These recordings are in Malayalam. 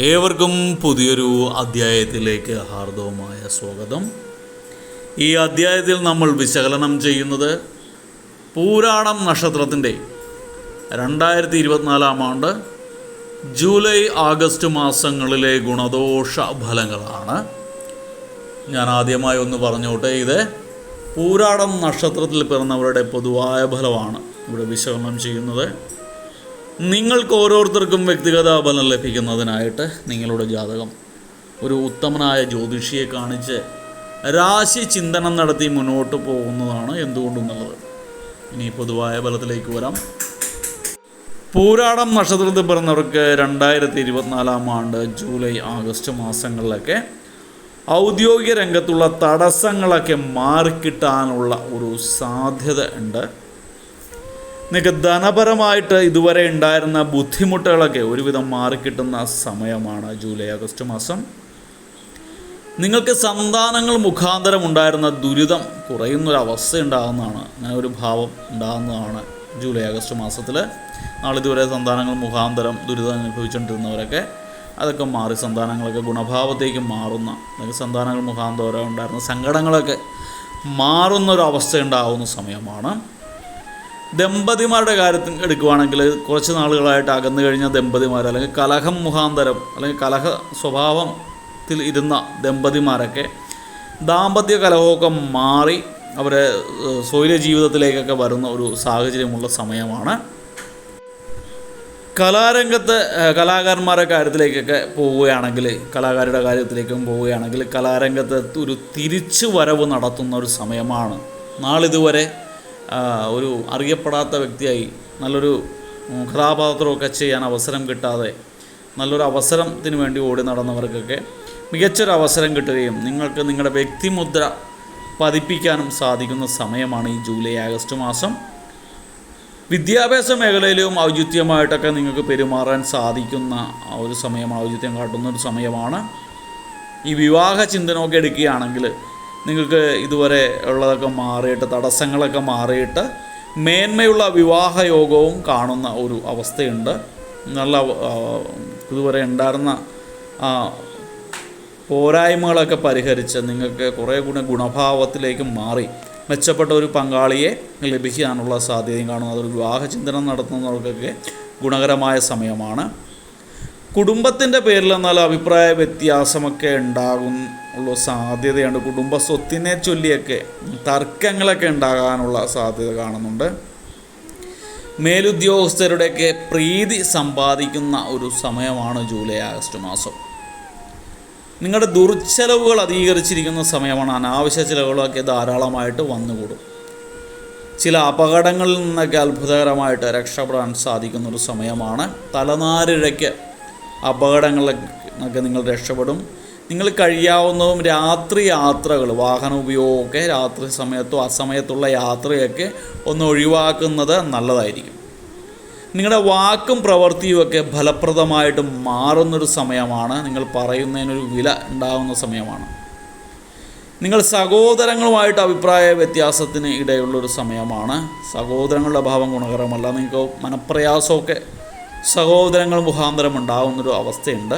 ഏവർക്കും പുതിയൊരു അധ്യായത്തിലേക്ക് ഹാർദവമായ സ്വാഗതം. ഈ അധ്യായത്തിൽ നമ്മൾ വിശകലനം ചെയ്യുന്നത് പൂരാടം നക്ഷത്രത്തിൻ്റെ 2024 ആണ്ട് ജൂലൈ ആഗസ്റ്റ് മാസങ്ങളിലെ ഗുണദോഷ ഫലങ്ങളാണ്. ഞാൻ ആദ്യമായി ഒന്ന് പറഞ്ഞോട്ടെ, ഇത് പൂരാടം നക്ഷത്രത്തിൽ പിറന്നവരുടെ പൊതുവായ ഫലമാണ് ഇവിടെ വിശകലനം ചെയ്യുന്നത്. നിങ്ങൾക്ക് ഓരോരുത്തർക്കും വ്യക്തിഗത ഫലം ലഭിക്കുന്നതിനായിട്ട് നിങ്ങളുടെ ജാതകം ഒരു ഉത്തമനായ ജ്യോതിഷിയെ കാണിച്ച് രാശി ചിന്തനം നടത്തി മുന്നോട്ട് പോകുന്നതാണ് എന്തുകൊണ്ടും നല്ലത്. ഇനി പൊതുവായ ഫലത്തിലേക്ക് വരാം. പൂരാടം നക്ഷത്രത്തിൽ പിറന്നവർക്ക് 2024 ആണ്ട് ജൂലൈ ആഗസ്റ്റ് മാസങ്ങളിലൊക്കെ ഔദ്യോഗിക രംഗത്തുള്ള തടസ്സങ്ങളൊക്കെ മാറിക്കിട്ടാനുള്ള ഒരു സാധ്യത ഉണ്ട്. നിങ്ങൾക്ക് ധനപരമായിട്ട് ഇതുവരെ ഉണ്ടായിരുന്ന ബുദ്ധിമുട്ടുകളൊക്കെ ഒരുവിധം മാറിക്കിട്ടുന്ന സമയമാണ് ജൂലൈ ആഗസ്റ്റ് മാസം. നിങ്ങൾക്ക് സന്താനങ്ങൾ മുഖാന്തരം ഉണ്ടായിരുന്ന ദുരിതം കുറയുന്നൊരവസ്ഥ ഉണ്ടാകുന്നതാണ്, അങ്ങനെ ഒരു ഭാവം ഉണ്ടാകുന്നതാണ് ജൂലൈ ആഗസ്റ്റ് മാസത്തിൽ. നാളിതുവരെ സന്താനങ്ങൾ മുഖാന്തരം ദുരിതം അനുഭവിച്ചുകൊണ്ടിരുന്നവരൊക്കെ അതൊക്കെ മാറി സന്താനങ്ങളൊക്കെ ഗുണഭാവത്തേക്ക് മാറുന്ന, അല്ലെങ്കിൽ സന്താനങ്ങൾ മുഖാന്തരം ഉണ്ടായിരുന്ന സങ്കടങ്ങളൊക്കെ മാറുന്നൊരവസ്ഥ ഉണ്ടാകുന്ന സമയമാണ്. ദമ്പതിമാരുടെ കാര്യത്തിൽ എടുക്കുകയാണെങ്കിൽ കുറച്ച് നാളുകളായിട്ട് അകന്നു കഴിഞ്ഞ ദമ്പതിമാർ, അല്ലെങ്കിൽ കലഹം മുഖാന്തരം അല്ലെങ്കിൽ കലഹ സ്വഭാവത്തിൽ ഇരുന്ന ദമ്പതിമാരൊക്കെ ദാമ്പത്യ കലഹമൊക്കെ മാറി അവരെ സ്വൈര ജീവിതത്തിലേക്കൊക്കെ വരുന്ന ഒരു സാഹചര്യമുള്ള സമയമാണ്. കലാരംഗത്ത് കലാകാരന്മാരുടെ കാര്യത്തിലേക്കൊക്കെ പോവുകയാണെങ്കിൽ, കലാകാരുടെ കാര്യത്തിലേക്കും പോവുകയാണെങ്കിൽ കലാരംഗത്ത് ഒരു തിരിച്ചു വരവ് നടത്തുന്ന ഒരു സമയമാണ്. നാളിതുവരെ ഒരു അറിയപ്പെടാത്ത വ്യക്തിയായി നല്ലൊരു കഥാപാത്രമൊക്കെ ചെയ്യാൻ അവസരം കിട്ടാതെ നല്ലൊരു അവസരത്തിന് വേണ്ടി ഓടി നടന്നവർക്കൊക്കെ മികച്ചൊരു അവസരം കിട്ടുകയും നിങ്ങൾക്ക് നിങ്ങളുടെ വ്യക്തിമുദ്ര പതിപ്പിക്കാനും സാധിക്കുന്ന സമയമാണ് ഈ ജൂലൈ ആഗസ്റ്റ് മാസം. വിദ്യാഭ്യാസ മേഖലയിലും ഔചിത്യമായിട്ടൊക്കെ നിങ്ങൾക്ക് പെരുമാറാൻ സാധിക്കുന്ന ഒരു സമയമാണ്, ഔചിത്യം കാട്ടുന്ന ഒരു സമയമാണ്. ഈ വിവാഹ ചിന്തനമൊക്കെ എടുക്കുകയാണെങ്കിൽ നിങ്ങൾക്ക് ഇതുവരെ ഉള്ളതൊക്കെ മാറിയിട്ട്, തടസ്സങ്ങളൊക്കെ മാറിയിട്ട് മേന്മയുള്ള വിവാഹയോഗവും കാണുന്ന ഒരു അവസ്ഥയുണ്ട്. നല്ല ഇതുവരെ ഉണ്ടായിരുന്ന പോരായ്മകളൊക്കെ പരിഹരിച്ച് നിങ്ങൾക്ക് കുറേ ഗുണഭാവത്തിലേക്ക് മാറി മെച്ചപ്പെട്ട ഒരു പങ്കാളിയെ ലഭിക്കാനുള്ള സാധ്യതയും കാണുന്നു. അതൊരു വിവാഹ ചിന്തനം നടത്തുന്നവർക്കൊക്കെ ഗുണകരമായ സമയമാണ്. കുടുംബത്തിൻ്റെ പേരിൽ എന്നാൽ അഭിപ്രായ വ്യത്യാസമൊക്കെ ഉണ്ടാകുള്ള സാധ്യതയുണ്ട്. കുടുംബ സ്വത്തിനെ ചൊല്ലിയൊക്കെ തർക്കങ്ങളൊക്കെ ഉണ്ടാകാനുള്ള സാധ്യത കാണുന്നുണ്ട്. മേലുദ്യോഗസ്ഥരുടെയൊക്കെ പ്രീതി സമ്പാദിക്കുന്ന ഒരു സമയമാണ് ജൂലൈ ആഗസ്റ്റ് മാസം. നിങ്ങളുടെ ദുർച്ചെലവുകൾ അധികരിച്ചിരിക്കുന്ന സമയമാണ്. അനാവശ്യ ചിലവുകളൊക്കെ ധാരാളമായിട്ട് വന്നുകൂടും. ചില അപകടങ്ങളിൽ നിന്നൊക്കെ അത്ഭുതകരമായിട്ട് രക്ഷപ്പെടാൻ സാധിക്കുന്നൊരു സമയമാണ്. തലനാരിഴയ്ക്ക് അപകടങ്ങളിലൊക്കെ നിങ്ങൾ രക്ഷപ്പെടും. നിങ്ങൾ കഴിയാവുന്നതും രാത്രി യാത്രകൾ, വാഹന ഉപയോഗമൊക്കെ രാത്രി സമയത്തോ അസമയത്തുള്ള യാത്രയൊക്കെ ഒന്ന് ഒഴിവാക്കുന്നത് നല്ലതായിരിക്കും. നിങ്ങളുടെ വാക്കും പ്രവൃത്തിയുമൊക്കെ ഫലപ്രദമായിട്ട് മാറുന്നൊരു സമയമാണ്. നിങ്ങൾ പറയുന്നതിനൊരു വില ഉണ്ടാകുന്ന സമയമാണ്. നിങ്ങൾ സഹോദരങ്ങളുമായിട്ട് അഭിപ്രായ വ്യത്യാസത്തിന് ഇടയുള്ളൊരു സമയമാണ്. സഹോദരങ്ങളുടെ ഭാവം ഗുണകരമല്ല. നിങ്ങൾക്ക് മനപ്രയാസമൊക്കെ സഹോദരങ്ങൾ മുഖാന്തരം ഉണ്ടാകുന്നൊരു അവസ്ഥയുണ്ട്.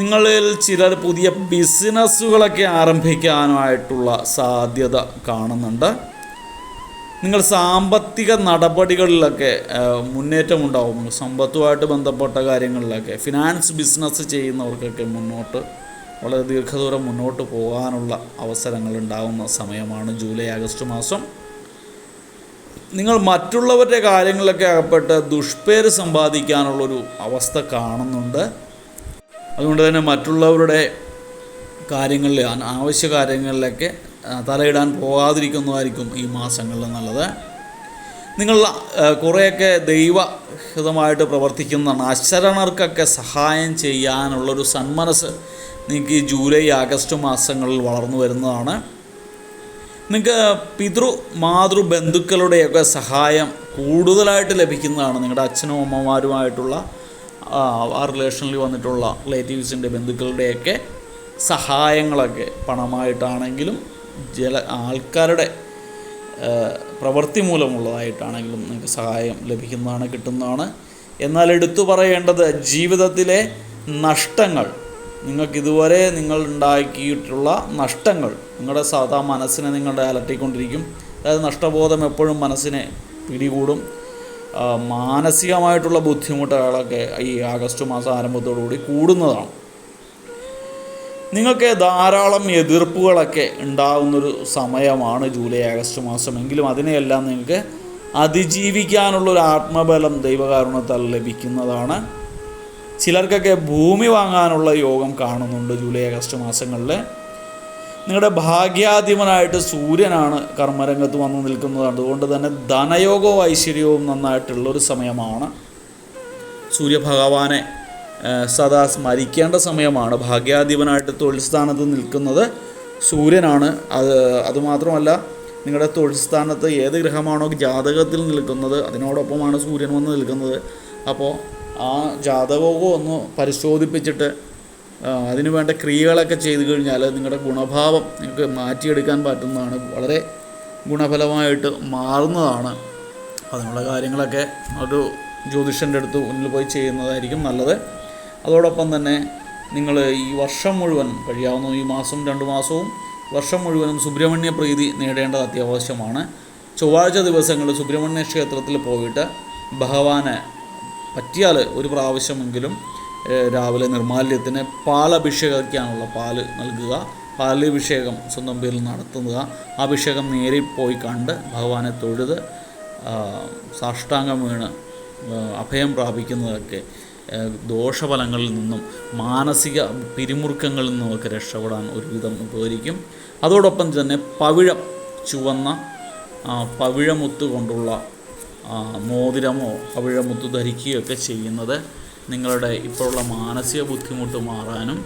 നിങ്ങളിൽ ചിലർ പുതിയ ബിസിനസ്സുകളൊക്കെ ആരംഭിക്കാനായിട്ടുള്ള സാധ്യത കാണുന്നുണ്ട്. നിങ്ങൾ സാമ്പത്തിക നടപടികളിലൊക്കെ മുന്നേറ്റമുണ്ടാവും. സമ്പത്തുമായിട്ട് ബന്ധപ്പെട്ട കാര്യങ്ങളിലൊക്കെ ഫിനാൻസ് ബിസിനസ് ചെയ്യുന്നവർക്കൊക്കെ വളരെ ദീർഘദൂരം മുന്നോട്ട് പോകാനുള്ള അവസരങ്ങൾ ഉണ്ടാകുന്ന സമയമാണ് ജൂലൈ ആഗസ്റ്റ് മാസം. നിങ്ങൾ മറ്റുള്ളവരുടെ കാര്യങ്ങളിലൊക്കെ അകപ്പെട്ട് ദുഷ്പേര് സമ്പാദിക്കാനുള്ളൊരു അവസ്ഥ കാണുന്നുണ്ട്. അതുകൊണ്ട് തന്നെ മറ്റുള്ളവരുടെ കാര്യങ്ങളിൽ, അനാവശ്യ കാര്യങ്ങളിലൊക്കെ തലയിടാൻ പോകാതിരിക്കുന്നതായിരിക്കും ഈ മാസങ്ങളിൽ നല്ലത്. നിങ്ങൾ കുറേയൊക്കെ ദൈവഹിതമായിട്ട് പ്രവർത്തിക്കുന്നതാണ്. അശരണർക്കൊക്കെ സഹായം ചെയ്യാനുള്ളൊരു സന്മനസ് നിങ്ങൾക്ക് ഈ ജൂലൈ ആഗസ്റ്റ് മാസങ്ങളിൽ വളർന്നു വരുന്നതാണ്. നിങ്ങൾക്ക് മാതൃബന്ധുക്കളുടെയൊക്കെ സഹായം കൂടുതലായിട്ട് ലഭിക്കുന്നതാണ്. നിങ്ങളുടെ അച്ഛനും അമ്മമാരുമായിട്ടുള്ള ആ റിലേഷനിൽ വന്നിട്ടുള്ള റിലേറ്റീവ്സിൻ്റെ ബന്ധുക്കളുടെയൊക്കെ സഹായങ്ങളൊക്കെ പണമായിട്ടാണെങ്കിലും ആൾക്കാരുടെ പ്രവൃത്തി മൂലമുള്ളതായിട്ടാണെങ്കിലും നിങ്ങൾക്ക് സഹായം ലഭിക്കുന്നതാണ്, കിട്ടുന്നതാണ്. എന്നാൽ എടുത്തു പറയേണ്ടത് ജീവിതത്തിലെ നഷ്ടങ്ങൾ, നിങ്ങൾക്കിതുവരെ നിങ്ങൾ ഉണ്ടാക്കിയിട്ടുള്ള നഷ്ടങ്ങൾ നിങ്ങളുടെ സാധാ മനസ്സിനെ നിങ്ങളുടെ അലട്ടിക്കൊണ്ടിരിക്കും. അതായത് നഷ്ടബോധം എപ്പോഴും മനസ്സിനെ പിടികൂടും. മാനസികമായിട്ടുള്ള ബുദ്ധിമുട്ടുകളൊക്കെ ഈ ആഗസ്റ്റ് മാസം ആരംഭത്തോടുകൂടി കൂടുന്നതാണ്. നിങ്ങൾക്ക് ധാരാളം എതിർപ്പുകളൊക്കെ ഉണ്ടാകുന്നൊരു സമയമാണ് ജൂലൈ ആഗസ്റ്റ് മാസം. എങ്കിലും അതിനെയെല്ലാം നിങ്ങൾക്ക് അതിജീവിക്കാനുള്ളൊരു ആത്മബലം ദൈവകാരുണ്യത്താൽ ലഭിക്കുന്നതാണ്. ചിലർക്കൊക്കെ ഭൂമി വാങ്ങാനുള്ള യോഗം കാണുന്നുണ്ട് ജൂലൈ ആഗസ്റ്റ് മാസങ്ങളിൽ. നിങ്ങളുടെ ഭാഗ്യാധിപനായിട്ട് സൂര്യനാണ് കർമ്മരംഗത്ത് വന്ന് നിൽക്കുന്നത്. അതുകൊണ്ട് തന്നെ ധനയോഗവും ഐശ്വര്യവും നന്നായിട്ടുള്ളൊരു സമയമാണ്. സൂര്യഭഗവാനെ സദാ സ്മരിക്കേണ്ട സമയമാണ്. ഭാഗ്യാധിപനായിട്ട് തൊഴിൽ സ്ഥാനത്ത് നിൽക്കുന്നത് സൂര്യനാണ്. അതുമാത്രമല്ല, നിങ്ങളുടെ തൊഴിൽ സ്ഥാനത്ത് ഏത് ഗ്രഹമാണോ ജാതകത്തിൽ നിൽക്കുന്നത് അതിനോടൊപ്പമാണ് സൂര്യൻ വന്ന് നിൽക്കുന്നത്. അപ്പോൾ ആ ജാതകമൊക്കെ ഒന്ന് പരിശോധിപ്പിച്ചിട്ട് അതിനു വേണ്ട ക്രിയകളൊക്കെ ചെയ്തു കഴിഞ്ഞാൽ നിങ്ങളുടെ ഗുണഭാവം നിങ്ങൾക്ക് മാറ്റിയെടുക്കാൻ പറ്റുന്നതാണ്. വളരെ ഗുണഫലമായിട്ട് മാറുന്നതാണ്. അതിനുള്ള കാര്യങ്ങളൊക്കെ ഒരു ജ്യോതിഷൻ്റെ അടുത്ത് മുന്നിൽ പോയി ചെയ്യുന്നതായിരിക്കും നല്ലത്. അതോടൊപ്പം തന്നെ നിങ്ങൾ ഈ വർഷം മുഴുവൻ കഴിയാവുന്ന ഈ മാസം 2 മാസവും വർഷം മുഴുവനും സുബ്രഹ്മണ്യ പ്രീതി നേടേണ്ടത് അത്യാവശ്യമാണ്. ചൊവ്വാഴ്ച ദിവസങ്ങളിൽ സുബ്രഹ്മണ്യ ക്ഷേത്രത്തിൽ പോയിട്ട് ഭഗവാനെ പറ്റിയാൽ ഒരു പ്രാവശ്യമെങ്കിലും രാവിലെ നിർമാല്യത്തിന് പാലഭിഷേകിക്കാനുള്ള പാല് നൽകുക. പാലഭിഷേകം സ്വന്തം പേരിൽ നടത്തുക. അഭിഷേകം നേരിൽ പോയി കണ്ട് ഭഗവാനെ തൊഴുത് സാഷ്ടാംഗം വീണ് അഭയം പ്രാപിക്കുന്നതൊക്കെ ദോഷഫലങ്ങളിൽ നിന്നും മാനസിക പിരിമുറുക്കങ്ങളിൽ നിന്നുമൊക്കെ രക്ഷപ്പെടാൻ ഒരുവിധം ഉപകരിക്കും. അതോടൊപ്പം തന്നെ ചുവന്ന പവിഴമുത്ത് കൊണ്ടുള്ള മോതിരമോ പവിഴമുത്ത് ധരിക്കുകയൊക്കെ ചെയ്യുന്നത് നിങ്ങളുടെ ഇപ്പോഴുള്ള മാനസിക ബുദ്ധിമുട്ട് മാറാനും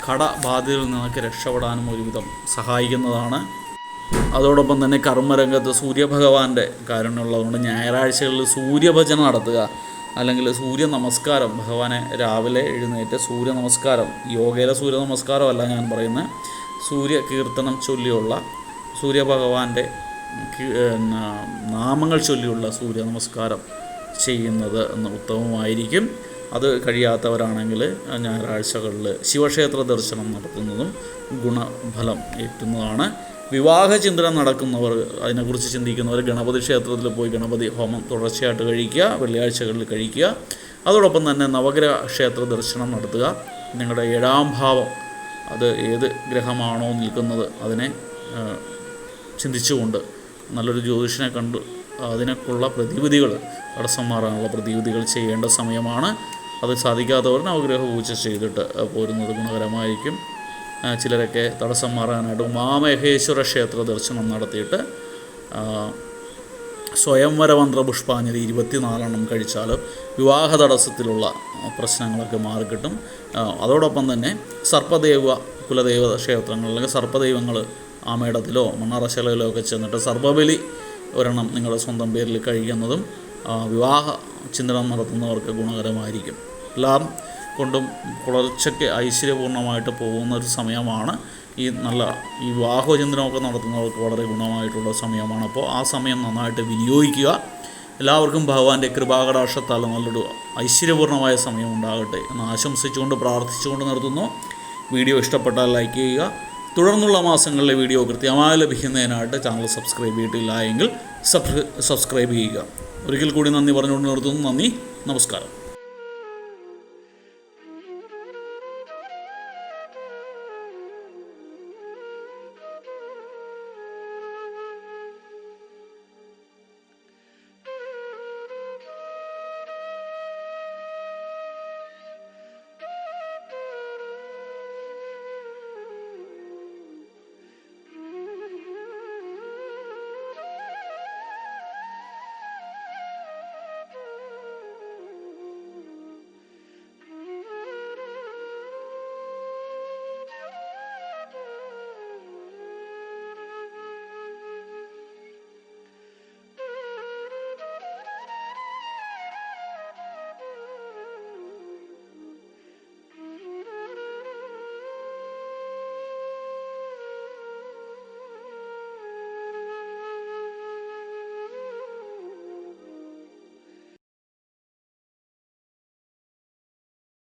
കടബാധ്യതയിൽ നിന്നൊക്കെ രക്ഷപ്പെടാനും ഒരുവിധം സഹായിക്കുന്നതാണ്. അതോടൊപ്പം തന്നെ കർമ്മരംഗത്ത് സൂര്യഭഗവാന്റെ കാരുണ്യമുള്ളതുകൊണ്ട് ഞായറാഴ്ചകളിൽ സൂര്യഭജന നടത്തുക, അല്ലെങ്കിൽ സൂര്യ നമസ്കാരം. ഭഗവാനെ രാവിലെ എഴുന്നേറ്റ് സൂര്യ നമസ്കാരം, യോഗയിലെ സൂര്യ നമസ്കാരമല്ല ഞാൻ പറയുന്നത്, സൂര്യ കീർത്തനം ചൊല്ലിയുള്ള സൂര്യഭഗവാന്റെ നാമങ്ങൾ ചൊല്ലിയുള്ള സൂര്യ നമസ്കാരം ചെയ്യുന്നത് ഉത്തമമായിരിക്കും. അത് കഴിയാത്തവരാണെങ്കിൽ ഞായറാഴ്ചകളിൽ ശിവക്ഷേത്ര ദർശനം നടത്തുന്നതും ഗുണഫലം ഏറ്റുന്നതാണ്. വിവാഹ ചിന്തനം നടക്കുന്നവർ, അതിനെക്കുറിച്ച് ചിന്തിക്കുന്നവർ ഗണപതി ക്ഷേത്രത്തിൽ പോയി ഗണപതി ഹോമം തുടർച്ചയായിട്ട് കഴിക്കുക, വെള്ളിയാഴ്ചകളിൽ കഴിക്കുക. അതോടൊപ്പം തന്നെ നവഗ്രഹ ക്ഷേത്ര ദർശനം നടത്തുക. നിങ്ങളുടെ 7ാം ഭാവം, അത് ഏത് ഗ്രഹമാണോ നിൽക്കുന്നത് അതിനെ ചിന്തിച്ചുകൊണ്ട് നല്ലൊരു ജ്യോതിഷനെ കണ്ട് അതിനൊക്കെയുള്ള പ്രതിവിധികൾ, തടസ്സം മാറാനുള്ള പ്രതിവിധികൾ ചെയ്യേണ്ട സമയമാണ്. അത് സാധിക്കാത്തവർ നവഗ്രഹ പൂജ ചെയ്തിട്ട് പോരുന്നത് ഗുണകരമായിരിക്കും. ചിലരൊക്കെ തടസ്സം മാറാനായിട്ട് ഉമാമഹേശ്വര ക്ഷേത്ര ദർശനം നടത്തിയിട്ട് സ്വയംവര മന്ത്ര പുഷ്പാഞ്ജലി 24 കഴിച്ചാൽ വിവാഹ തടസ്സത്തിലുള്ള പ്രശ്നങ്ങളൊക്കെ മാറിക്കിട്ടും. അതോടൊപ്പം തന്നെ സർപ്പദേവ കുലദേവ ക്ഷേത്രങ്ങൾ അല്ലെങ്കിൽ സർപ്പദൈവങ്ങൾ ആമേടത്തിലോ മണ്ണാറശാലയിലോ ഒക്കെ ചെന്നിട്ട് സർപ്പബലി ഒരെണ്ണം നിങ്ങളുടെ സ്വന്തം പേരിൽ കഴിക്കുന്നതും വിവാഹ ചിന്തനം നടത്തുന്നവർക്ക് ഗുണകരമായിരിക്കും. എല്ലാം കൊണ്ടും പുലർച്ചയ്ക്ക് ഐശ്വര്യപൂർണ്ണമായിട്ട് പോകുന്ന ഒരു സമയമാണ്. ഈ വിവാഹചിന്തനമൊക്കെ നടത്തുന്നവർക്ക് വളരെ ഗുണമായിട്ടുള്ള സമയമാണ്. അപ്പോൾ ആ സമയം നന്നായിട്ട് വിനിയോഗിക്കുക. എല്ലാവർക്കും ഭഗവാന്റെ കൃപാകടാക്ഷത്താൽ നല്ലൊരു ഐശ്വര്യപൂർണ്ണമായ സമയം ഉണ്ടാകട്ടെ എന്ന് ആശംസിച്ചുകൊണ്ട് പ്രാർത്ഥിച്ചുകൊണ്ട് നിർത്തുന്നു. വീഡിയോ ഇഷ്ടപ്പെട്ടാൽ ലൈക്ക് ചെയ്യുക. തുടർന്നുള്ള മാസങ്ങളിലെ വീഡിയോ കൃത്യമായി ലഭിക്കുന്നതിനായിട്ട് ചാനൽ സബ്സ്ക്രൈബ് ചെയ്തിട്ടില്ല എങ്കിൽ സബ്സ്ക്രൈബ് ചെയ്യുക. ഒരിക്കൽ കൂടി നന്ദി പറഞ്ഞുകൊണ്ട് നിർത്തുന്നു. നന്ദി, നമസ്കാരം.